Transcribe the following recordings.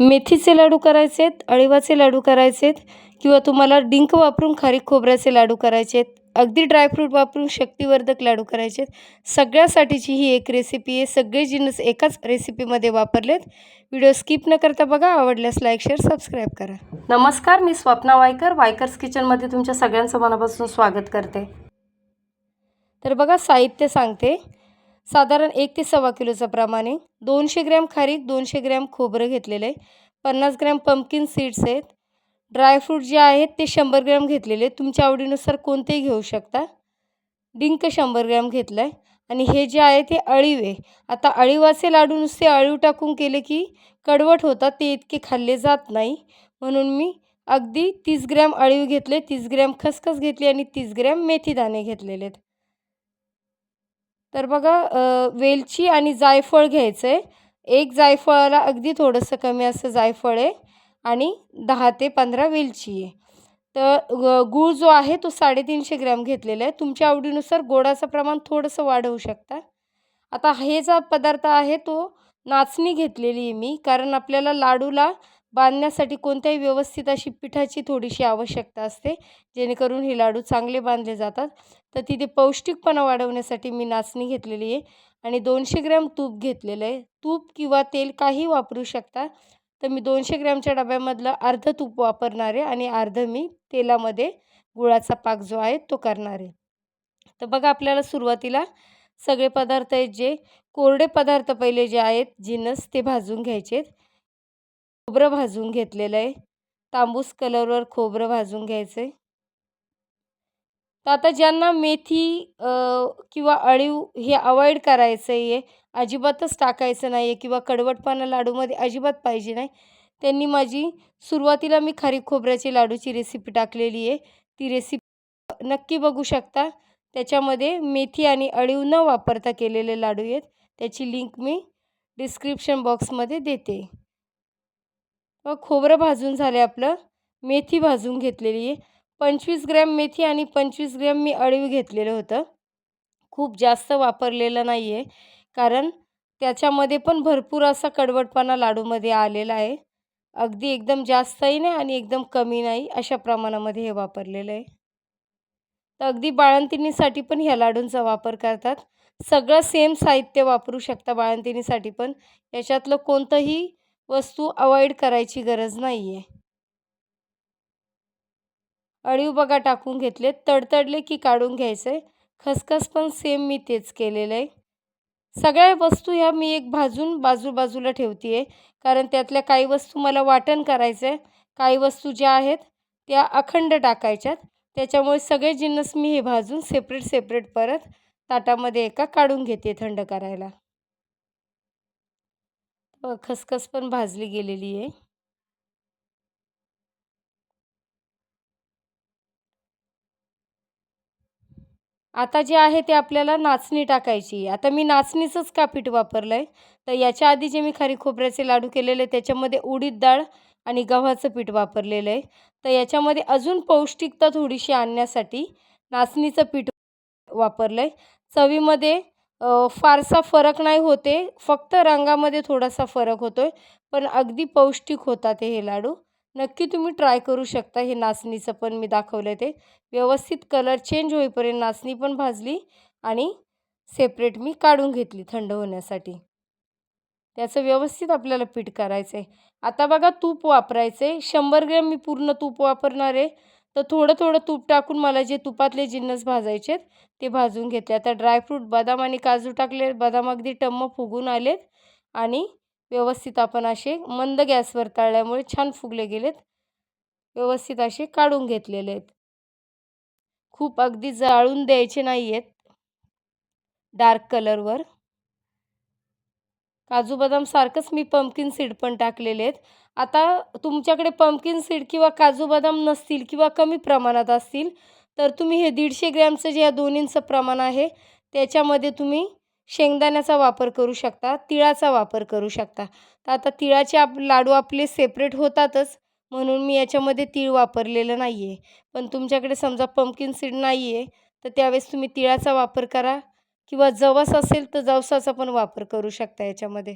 मेथीचे लाडू करायचे आहेत, अळीवाचे लाडू करायचे आहेत किंवा तुम्हाला डिंक वापरून खारीक खोबऱ्याचे लाडू करायचे आहेत, अगदी ड्रायफ्रूट वापरून शक्तिवर्धक लाडू करायचे आहेत. सगळ्यासाठीची ही एक रेसिपी आहे. सगळे जिन्नस एकाच रेसिपीमध्ये वापरलेत. व्हिडिओ स्किप न करता बघा. आवडल्यास लाईक, शेअर, सबस्क्राईब करा. नमस्कार, मी स्वप्ना वायकर, वायकर्स किचनमध्ये तुमच्या सगळ्यांचं मनापासून स्वागत करते. तर बघा, साहित्य सांगते. साधारण 1 ते 1.25 किलोचं प्रमाणे 200 ग्रॅम खारीक, 200 ग्रॅम खोबरं घेतलेलं आहे, 50 ग्रॅम पंपकिन सीड्स आहेत, ड्रायफ्रूट जे आहेत ते 100 ग्रॅम घेतलेले, तुमच्या आवडीनुसार कोणतेही घेऊ शकता. डिंक 100 ग्रॅम घेतलं आहे आणि हे जे आहे ते अळीव आहे. आता अळीवाचे लाडू नुसते अळीव टाकून केले की कडवट होतात, ते इतके खाल्ले जात नाही, म्हणून मी अगदी 30 ग्रॅम अळीव घेतले, 30 ग्रॅम खसखस घेतली आणि 30 ग्रॅम मेथी दाणे घेतलेले आहेत. तर बघा, वेलची आणि जायफळ घ्यायचं आहे. एक जायफळाला अगदी थोडंसं कमी असं जायफळ आहे आणि 10 ते 15 वेलची आहे. तर गूळ जो आहे तो 350 ग्रॅम घेतलेला आहे. तुमच्या आवडीनुसार गोडाचं प्रमाण थोडंसं वाढवू शकता. आता हे जो पदार्थ आहे तो नाचणी घेतलेली आहे मी, कारण आपल्याला लाडूला बांधण्यासाठी कोणत्याही व्यवस्थित अशी पिठाची थोडीशी आवश्यकता असते, जेणेकरून हे लाडू चांगले बांधले जातात. तर तिथे पौष्टिकपणा वाढवण्यासाठी मी नाचणी घेतलेली आहे आणि 200 ग्रॅम तूप घेतलेलं आहे. तूप किंवा तेल काही वापरू शकता. तर मी 200 ग्रॅमच्या डब्यामधलं अर्धं तूप वापरणार आहे आणि अर्धं मी तेलामध्ये गुळाचा पाक जो आहे तो करणार आहे. तर बघा, आपल्याला सुरुवातीला सगळे पदार्थ आहेत, जे कोरडे पदार्थ पहिले जे आहेत जिन्नस ते भाजून घ्यायचे आहेत. खोबरं भाजून घेतलेलं आहे, तांबूस कलरवर खोबरं भाजून घ्यायचं आहे. तर आता ज्यांना मेथी किंवा अळीव हे अवॉइड करायचं आहे, अजिबातच टाकायचं नाही आहे किंवा कडवटपणा लाडूमध्ये अजिबात पाहिजे नाही, त्यांनी माझी सुरुवातीला मी खारीक खोबऱ्याची लाडूची रेसिपी टाकलेली आहे. ती रेसिपी नक्की बघू शकता. त्याच्यामध्ये मेथी आणि अळीव न वापरता केलेले लाडू आहेत. त्याची लिंक मी डिस्क्रिप्शन बॉक्समध्ये देते. मग खोबरं भाजून झाले आपलं. मेथी भाजून घेतलेली आहे. 25 ग्रॅम मेथी आणि 25 ग्रॅम मी अळीव घेतलेलं होतं. खूप जास्त वापरलेलं नाही आहे, कारण त्याच्यामध्ये पण भरपूर असा कडवटपणा लाडूमध्ये आलेला आहे. अगदी एकदम जास्तही नाही आणि एकदम कमी नाही, अशा प्रमाणामध्ये हे वापरलेलं आहे. तर अगदी बाळंतिणीसाठी पण ह्या लाडूंचा वापर करतात. सगळं सेम साहित्य वापरू शकता बाळंतिणीसाठी पण. याच्यातलं कोणतंही वस्तू अवॉइड करायची गरज नाही आहे. अळीव बघा टाकून घेतलेत. तडतडले की काढून घ्यायचं आहे. खसखस पण सेम मी तेच केलेलं आहे. सगळ्या वस्तू ह्या मी एक भाजून बाजूला ठेवते आहे, कारण त्यातल्या काही वस्तू मला वाटण करायचं आहे, काही वस्तू ज्या आहेत त्या अखंड टाकायच्यात. त्याच्यामुळे सगळे जिन्नस मी हे भाजून सेपरेट परत ताटामध्ये एका काढून घेते थंड करायला. खसखस पण भाजली गेलेली आहे. आता जे आहे ते आपल्याला नाचणी टाकायची आहे. आता मी नाचणीचंच का पीठ वापरलं आहे, तर याच्या आधी जे मी खारीक खोबऱ्याचे लाडू केलेले त्याच्यामध्ये उडीद डाळ आणि गव्हाचं पीठ वापरलेलं आहे. तर याच्यामध्ये अजून पौष्टिकता थोडीशी आणण्यासाठी नाचणीचं पीठ वापरलं आहे. चवीमध्ये फारसा फरक नाही होते, फक्त रंगामध्ये थोडासा फरक होतो आहे, पण अगदी पौष्टिक होतात हे लाडू. नक्की तुम्ही ट्राय करू शकता. हे नाचणीचं पण मी दाखवलं ते व्यवस्थित कलर चेंज होईपर्यंत नाचणी पण भाजली आणि सेपरेट मी काढून घेतली थंड होण्यासाठी. त्याचं व्यवस्थित आपल्याला पीठ करायचं आहे. आता बघा, तूप वापरायचं आहे. 100 ग्रॅम मी पूर्ण तूप वापरणार आहे. तर थोडं तूप टाकून मला जे तुपातले जिन्नस भाजायचे आहेत ते भाजून घेतले. आता ड्रायफ्रूट बदाम आणि काजू टाकले. बदाम अगदी टम्म फुगून आलेत आणि व्यवस्थित आपण असे मंद गॅसवर तळल्यामुळे छान फुगले गेलेत. व्यवस्थित असे काढून घेतलेले आहेत. खूप अगदी जाळून द्यायचे नाही आहेत. डार्क कलरवर काजू बदाम सारखंच मी पंपकिन सीड पण टाकलेले आहेत. आता तुमच्याकडे पंपकिन सीड किंवा काजू बदाम नसतील किंवा कमी प्रमाणात असतील, तर तुम्ही हे 150 ग्रॅमचं जे या दोन्हींचं प्रमाण आहे त्याच्यामध्ये तुम्ही शेंगदाण्याचा वापर करू शकता, तिळाचा वापर करू शकता. तर आता तिळाचे लाडू आपले सेपरेट होतातच, म्हणून मी याच्यामध्ये तीळ वापरलेलं नाही आहे. पण तुमच्याकडे समजा पंपकिन सीड नाही आहे, तर त्यावेळेस तुम्ही तिळाचा वापर करा किंवा जवस असेल तर जवसाचा पण वापर करू शकता याच्यामध्ये.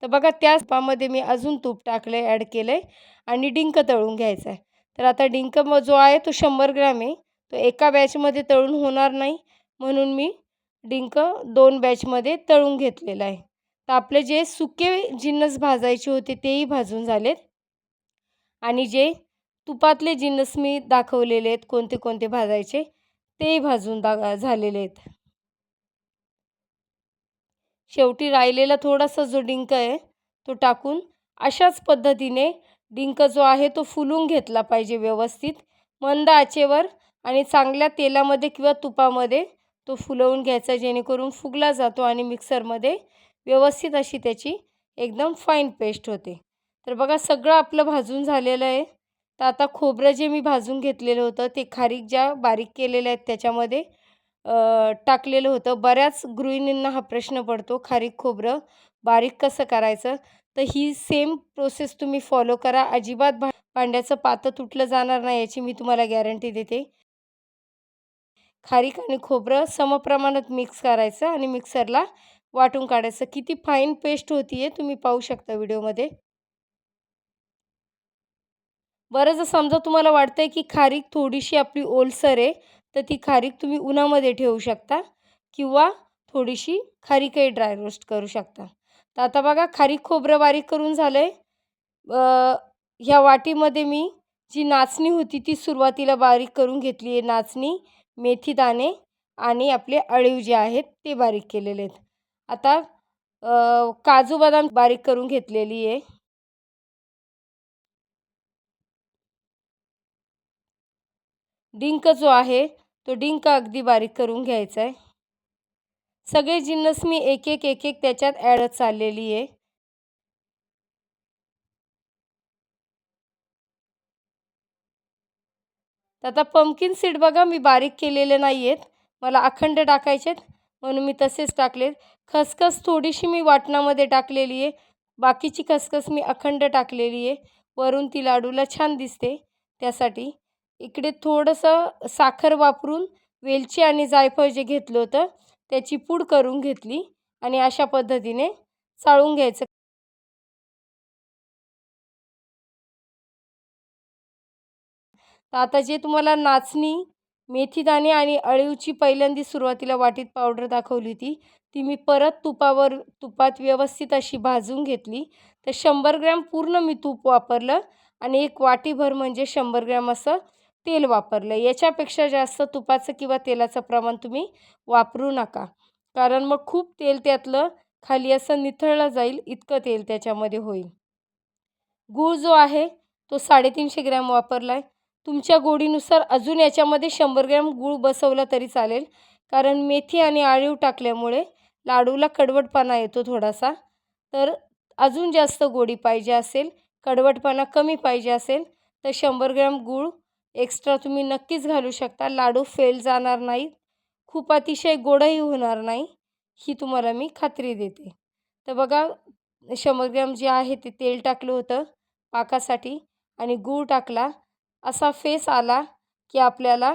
तर बघा त्याच तुपामध्ये मी अजून तूप टाकलं आहे, ॲड केलं आहे आणि डिंक तळून घ्यायचा आहे. तर आता डिंक जो आहे तो 100 ग्रॅम आहे. तो एका बॅचमध्ये तळून होणार नाही, म्हणून मी डिंक 2 बॅचमध्ये तळून घेतलेला आहे. तर आपले जे सुके जिन्नस भाजायचे होते तेही भाजून झालेत आणि जे तुपातले जिन्नस मी दाखवलेले आहेत कोणते कोणते भाजायचे तेही भाजून झालेले आहेत. शेवटी राहिलेला थोडासा जो डिंक आहे तो टाकून अशाच पद्धतीने डिंक जो आहे तो फुलून घेतला पाहिजे व्यवस्थित मंद आचेवर आणि चांगल्या तेलामध्ये किंवा तुपामध्ये तो फुलवून घ्यायचा, जेणेकरून फुगला जातो आणि मिक्सरमध्ये व्यवस्थित अशी त्याची एकदम फाईन पेस्ट होते. तर बघा सगळं आपलं भाजून झालेलं आहे. तर आता खोबरं जे मी भाजून घेतलेलं होतं ते खारीक ज्या बारीक केलेल्या आहेत त्याच्यामध्ये टाकलेलं होतं. बऱ्याच गृहिणींना हा प्रश्न पडतो, खारीक खोबरं बारीक कसं करायचं? तर ही सेम प्रोसेस तुम्ही फॉलो करा. अजिबात भांड्याचं पातं तुटलं जाणार नाही याची मी तुम्हाला गॅरंटी देते. खारीक आणि खोबरं समप्रमाणात मिक्स करायचं आणि मिक्सरला वाटून काढायचं. किती फाईन पेस्ट होती आहे तुम्ही पाहू शकता व्हिडिओमध्ये. बरं जर समजा तुम्हाला वाटतंय की खारीक थोडीशी आपली ओलसर आहे, तर ती खारीक तुम्ही उन्हामध्ये ठेवू शकता किंवा थोडीशी खारीकही ड्राय रोस्ट करू शकता. तर आता बघा खारीक खोबरं बारीक करून झालं आहे. ह्या वाटीमध्ये मी जी नाचणी होती ती सुरुवातीला बारीक करून घेतली आहे. नाचणी, मेथी दाणे आणि आपले अळीव जे आहेत ते बारीक केलेले आहेत. आता काजू बदाम बारीक करून घेतलेली आहे. डिंक जो आहे तो डिंक अगदी बारीक करून घ्यायचा आहे. सगळे जिन्नस मी एक एक एक एक त्याच्यात ॲड चाललेली आहे. तर आता पंपकिन सीड बघा मी बारीक केलेले नाही आहेत, मला अखंड टाकायचे आहेत म्हणून मी तसेच टाकलेत. खसखस थोडीशी मी वाटणामध्ये टाकलेली आहे, बाकीची खसखस मी अखंड टाकलेली आहे. वरून ती लाडूला छान दिसते त्यासाठी. इकडे थोडंसं साखर वापरून वेलची आणि जायफळ जे घेतलं होतं त्याची पूड करून घेतली आणि अशा पद्धतीने चाळून घ्यायचं. तर आता जे तुम्हाला नाचणी, मेथीदाणे आणि अळीवची पहिल्यांदा सुरुवातीला वाटीत पावडर दाखवली होती, ती मी परत तुपात व्यवस्थित अशी भाजून घेतली. तर 100 ग्रॅम पूर्ण मी तूप वापरलं आणि एक वाटीभर म्हणजे 100 ग्रॅम असं तेल वापरलं. याच्यापेक्षा जास्त तुपाचं किंवा तेलाचं प्रमाण तुम्ही वापरू नका, कारण मग खूप तेल त्यातलं खाली असं निथळलं जाईल इतकं तेल त्याच्यामध्ये होईल. गूळ जो आहे तो 350 ग्रॅम वापरला आहे. तुमच्या गोडीनुसार अजून याच्यामध्ये 100 ग्रॅम गूळ बसवला तरी चालेल, कारण मेथी आणि अळीव टाकल्यामुळे लाडूला कडवटपणा येतो थोडासा. तर अजून जास्त गोडी पाहिजे असेल, कडवटपणा कमी पाहिजे असेल तर 100 ग्रॅम गूळ एक्स्ट्रा तुम्ही नक्कीच घालू शकता. लाडू फेल जाणार नाहीत, खूप अतिशय गोडही होणार नाही, ही तुम्हाला मी खात्री देते. तर बघा 100 ग्रॅम जे आहे ते तेल टाकलं होतं पाकासाठी आणि गूळ टाकला. असा फेस आला की आपल्याला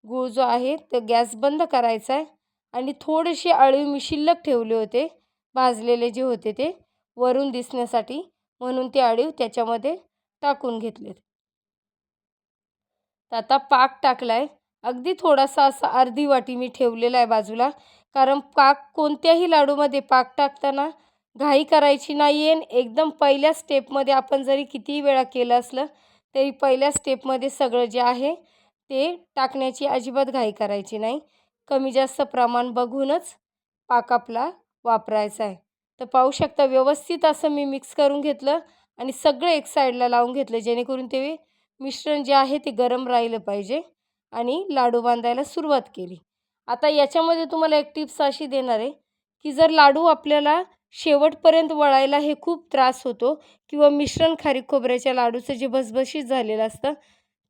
गूळ जो आहे तो गॅस बंद करायचा आहे आणि थोडेसे अळीव मी शिल्लक ठेवले होते, भाजलेले जे होते ते वरून दिसण्यासाठी, म्हणून ते अळीव त्याच्यामध्ये टाकून घेतलेत. तर आता पाक टाकला आहे. अगदी थोडासा असा अर्धी वाटी मी ठेवलेला आहे बाजूला, कारण पाक कोणत्याही लाडूमध्ये पाक टाकताना घाई करायची नाही आहे. एकदम पहिल्या स्टेपमध्ये आपण जरी कितीही वेळा केलं असलं तरी पहिल्या स्टेपमध्ये सगळं जे आहे ते टाकण्याची अजिबात घाई करायची नाही. कमी जास्त प्रमाण बघूनच पाक आपला वापरायचा आहे. तर पाहू शकता व्यवस्थित असं मी मिक्स करून घेतलं आणि सगळं एक साईडला लावून घेतलं, जेणेकरून ते मिश्रण जे आहे ते गरम राहिलं पाहिजे आणि लाडू बांधायला सुरुवात केली. आता याच्यामध्ये तुम्हाला एक टिप्स अशी देणार आहे की जर लाडू आपल्याला शेवटपर्यंत वळायला हे खूप त्रास होतो किंवा मिश्रण खारीक खोबऱ्याच्या लाडूचं जे भसभशीत झालेलं असतं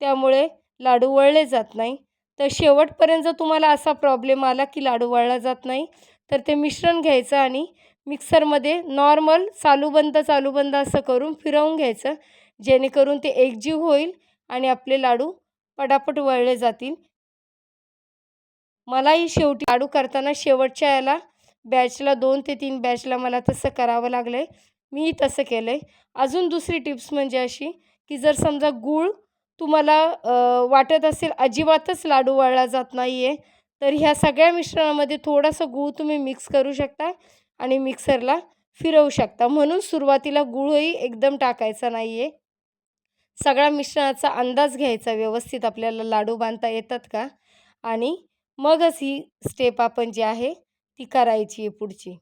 त्यामुळे लाडू वळले जात नाही, तर शेवटपर्यंत जर तुम्हाला असा प्रॉब्लेम आला की लाडू वळला जात नाही तर ते मिश्रण घ्यायचं आणि मिक्सरमध्ये नॉर्मल चालू बंद असं करून फिरवून घ्यायचं, जेणेकरून ते एकजीव होईल आणि आपले लाडू पटापट वळले जातील. मलाही शेवटी लाडू करताना शेवटच्या याला बॅचला 2 ते 3 बॅचला मला तसं करावं लागलं आहे. मी तसं केलं आहे. अजून दुसरी टिप्स म्हणजे अशी, की जर समजा गूळ तुम्हाला वाटत असेल अजिबातच लाडू वळला जात नाही आहे, तर ह्या सगळ्या मिश्रणामध्ये थोडंसं गूळ तुम्ही मिक्स करू शकता आणि मिक्सरला फिरवू शकता. म्हणून सुरुवातीला गूळही एकदम टाकायचा नाही आहे. सगळ्या मिश्रणाचा अंदाज घ्यायचा व्यवस्थित आपल्याला लाडू बांधता येतात का? आणि मगच ही स्टेप आपण जी आहे ती करायची आहे पुढची.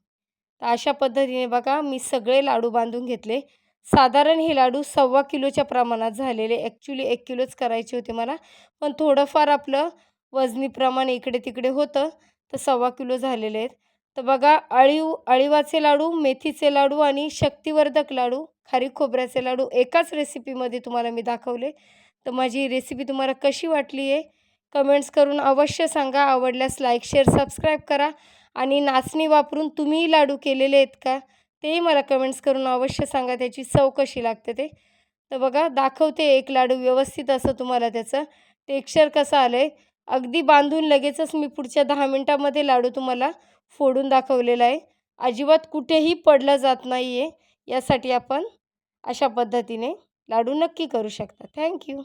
तर अशा पद्धतीने बघा मी सगळे लाडू बांधून घेतले. साधारण हे लाडू 1.25 किलोच्या प्रमाणात झालेले. ॲक्चुअली 1 किलोच करायचे होते मला. पण थोडंफार आपलं वजनी प्रमाण इकडे-तिकडे होतं, तर 1.25 किलो झालेले आहेत. तर बघा अळीवाचे लाडू, मेथीचे लाडू आणि शक्तिवर्धक लाडू, खारीक खोबऱ्याचे लाडू एकाच रेसिपीमध्ये तुम्हाला मी दाखवले. तर माझी रेसिपी तुम्हाला कशी वाटली आहे? कमेंट्स करून अवश्य सांगा. आवडल्यास लाईक, शेअर, सबस्क्राईब करा आणि नाचणी वापरून तुम्हीही लाडू केलेले आहेत का? तेही मला कमेंट्स करून अवश्य सांगा. त्याची चव कशी लागते ते. तर बघा दाखवते एक लाडू व्यवस्थित असं तुम्हाला त्याचं टेक्स्चर कसं आलं आहे. अगदी बांधून लगेचच मी पुढच्या 10 मिनिटामध्ये लाडू तुम्हाला फोडून दाखवलेला आहे. अजिबात कुठेही पडलं जात नाही आहे. यासाठी आपण अशा पद्धतीने लाडू नक्की करू शकता. Thank you.